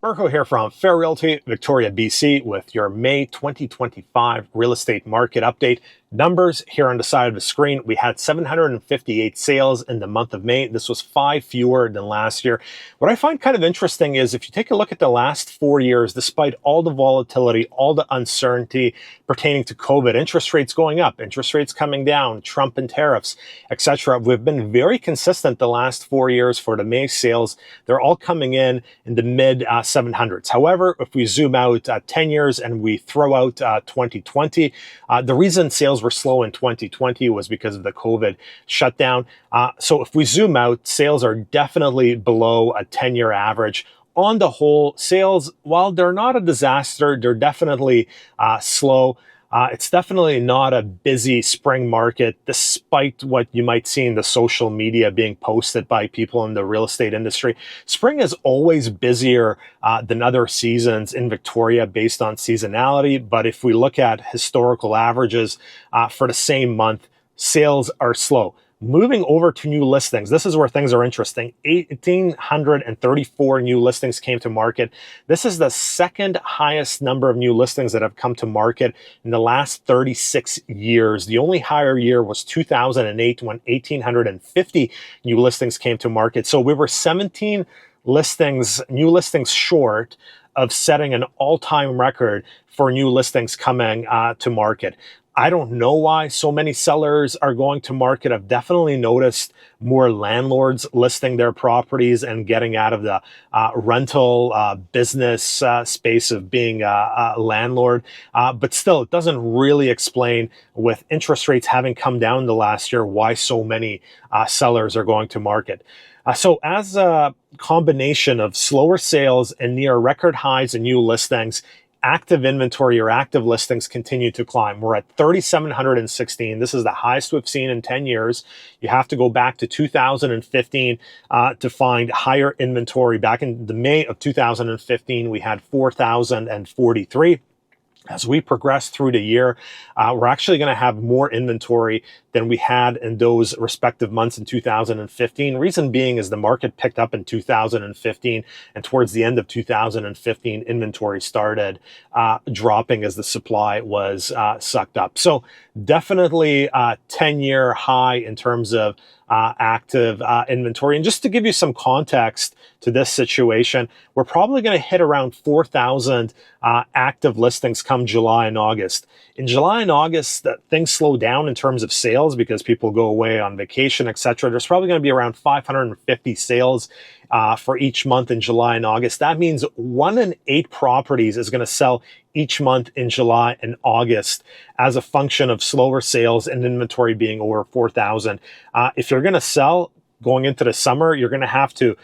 Marko here from Fair Realty, Victoria, BC, with your May 2025 real estate market update. Numbers here on the side of the screen. We had 758 sales in the month of May. This was 5 fewer than last year. What I find kind of interesting is if you take a look at the last 4 years, despite all the volatility, all the uncertainty pertaining to COVID, interest rates going up, interest rates coming down, Trump and tariffs, etc., we've been very consistent the last 4 years for the May sales. They're all coming in the mid 700s. However, if we zoom out 10 years and we throw out 2020, the reason sales were slow in 2020 was because of the COVID shutdown. So if we zoom out, sales are definitely below a 10-year average. On the whole, sales, while they're not a disaster, they're definitely slow. It's definitely not a busy spring market, despite what you might see in the social media being posted by people in the real estate industry. Spring is always busier than other seasons in Victoria based on seasonality. But if we look at historical averages for the same month, sales are slow. Moving over to new listings, this is where things are interesting. 1,834 new listings came to market. This is the second highest number of new listings that have come to market in the last 36 years. The only higher year was 2008 when 1,850 new listings came to market. So we were 17 new listings short of setting an all-time record for new listings coming to market. I don't know why so many sellers are going to market. I've definitely noticed more landlords listing their properties and getting out of the rental business space of being a landlord. But still, it doesn't really explain, with interest rates having come down the last year, why so many sellers are going to market. So as a combination of slower sales and near record highs in new listings, active inventory or active listings continue to climb. We're at 3,716. This is the highest we've seen in 10 years. You have to go back to 2015 to find higher inventory. Back in the May of 2015, we had 4,043. As we progress through the year, we're actually going to have more inventory than we had in those respective months in 2015. Reason being is the market picked up in 2015, and towards the end of 2015, inventory started dropping as the supply was sucked up. So definitely a 10-year high in terms of active inventory. And just to give you some context to this situation, we're probably going to hit around 4,000 active listings come July and August. In July and August, things slow down in terms of sales because people go away on vacation, etc. There's probably going to be around 550 sales for each month in July and August. That means 1 in 8 properties is going to sell each month in July and August as a function of slower sales and inventory being over 4,000. If you're going to sell going into the summer, you're going to have to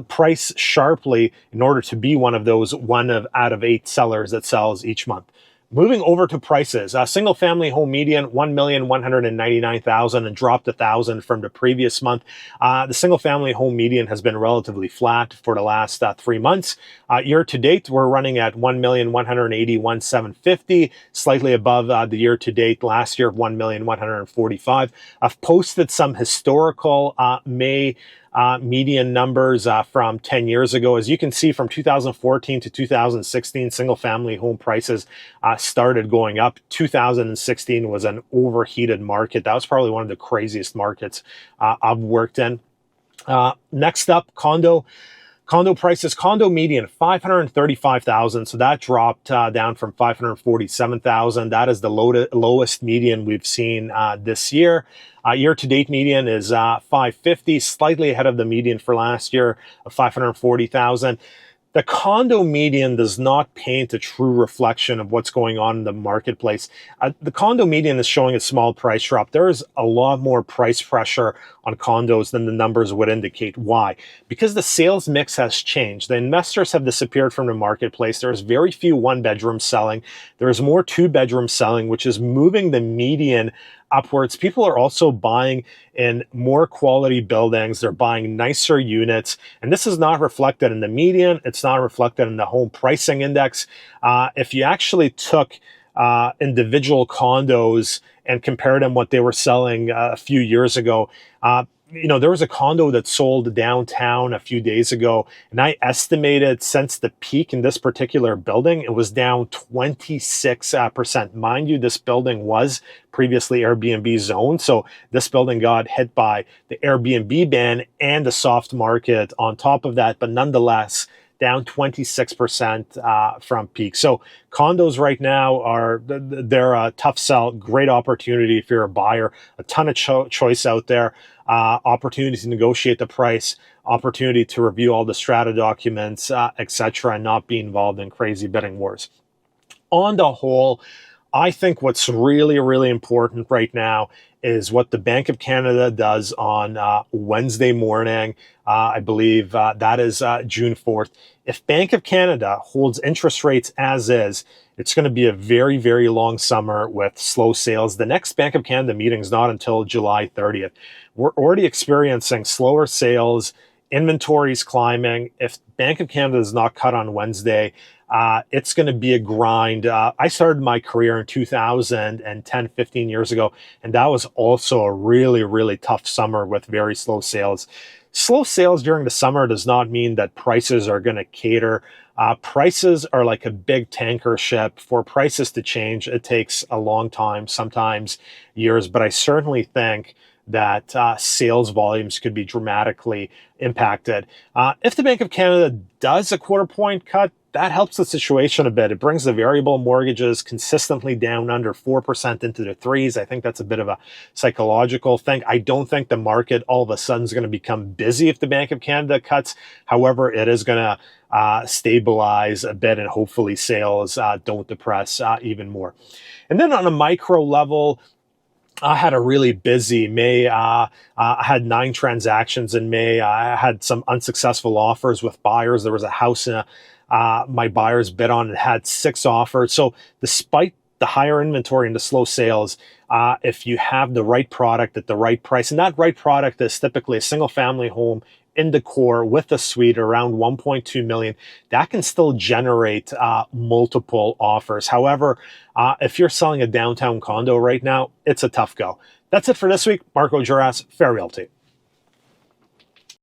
price sharply in order to be one of those out of 8 sellers that sells each month. Moving over to prices, single family home median, 1,199,000 and dropped 1,000 from the previous month. The single family home median has been relatively flat for the last 3 months. Year to date, we're running at 1,181,750, slightly above the year to date last year of 1,145,000. I've posted some historical May median numbers from 10 years ago. As you can see, from 2014 to 2016, single family home prices started going up. 2016 was an overheated market. That was probably one of the craziest markets I've worked in. Next up, condo prices. Condo median 535,000, so that dropped down from 547,000. That is the lowest median we've seen this year. Year-to-date median is 550, slightly ahead of the median for last year of 540,000. The condo median does not paint a true reflection of what's going on in the marketplace. The condo median is showing a small price drop. There is a lot more price pressure on condos than the numbers would indicate. Why? Because the sales mix has changed. The investors have disappeared from the marketplace. There's very few one-bedrooms selling. There's more two-bedrooms selling, which is moving the median upwards. People are also buying in more quality buildings. They're buying nicer units. And this is not reflected in the median. It's not reflected in the home pricing index. If you actually took individual condos and compared them what they were selling a few years ago, there was a condo that sold downtown a few days ago, and I estimated since the peak in this particular building, it was down 26%. Mind you, this building was previously Airbnb zone. So this building got hit by the Airbnb ban and the soft market on top of that, but nonetheless, down 26% from peak. So condos right now they're a tough sell, great opportunity if you're a buyer, a ton of choice out there, opportunity to negotiate the price, opportunity to review all the strata documents, etc., and not be involved in crazy bidding wars. On the whole, I think what's really, really important right now is what the Bank of Canada does on Wednesday morning. I believe that is June 4th. If Bank of Canada holds interest rates as is, it's going to be a very, very long summer with slow sales. The next Bank of Canada meeting is not until July 30th. We're already experiencing slower sales, inventories climbing. If Bank of Canada does not cut on Wednesday, it's going to be a grind. I started my career in 2010, 15 years ago, and that was also a really, really tough summer with very slow sales. Slow sales during the summer does not mean that prices are going to cater. Prices are like a big tanker ship. For prices to change, it takes a long time, sometimes years, but I certainly think that sales volumes could be dramatically impacted. If the Bank of Canada does a quarter point cut, that helps the situation a bit. It brings the variable mortgages consistently down under 4% into the threes. I think that's a bit of a psychological thing. I don't think the market all of a sudden is going to become busy if the Bank of Canada cuts. However, it is going to stabilize a bit, and hopefully sales don't depress even more. And then on a micro level, I had a really busy May. I had 9 transactions in May. I had some unsuccessful offers with buyers. There was a house my buyers bid on and had 6 offers. So despite the higher inventory and the slow sales, if you have the right product at the right price, and that right product is typically a single family home in the core with a suite around 1.2 million, that can still generate multiple offers. However, if you're selling a downtown condo right now, it's a tough go. That's it for this week. Marko, Juras, Fair Realty.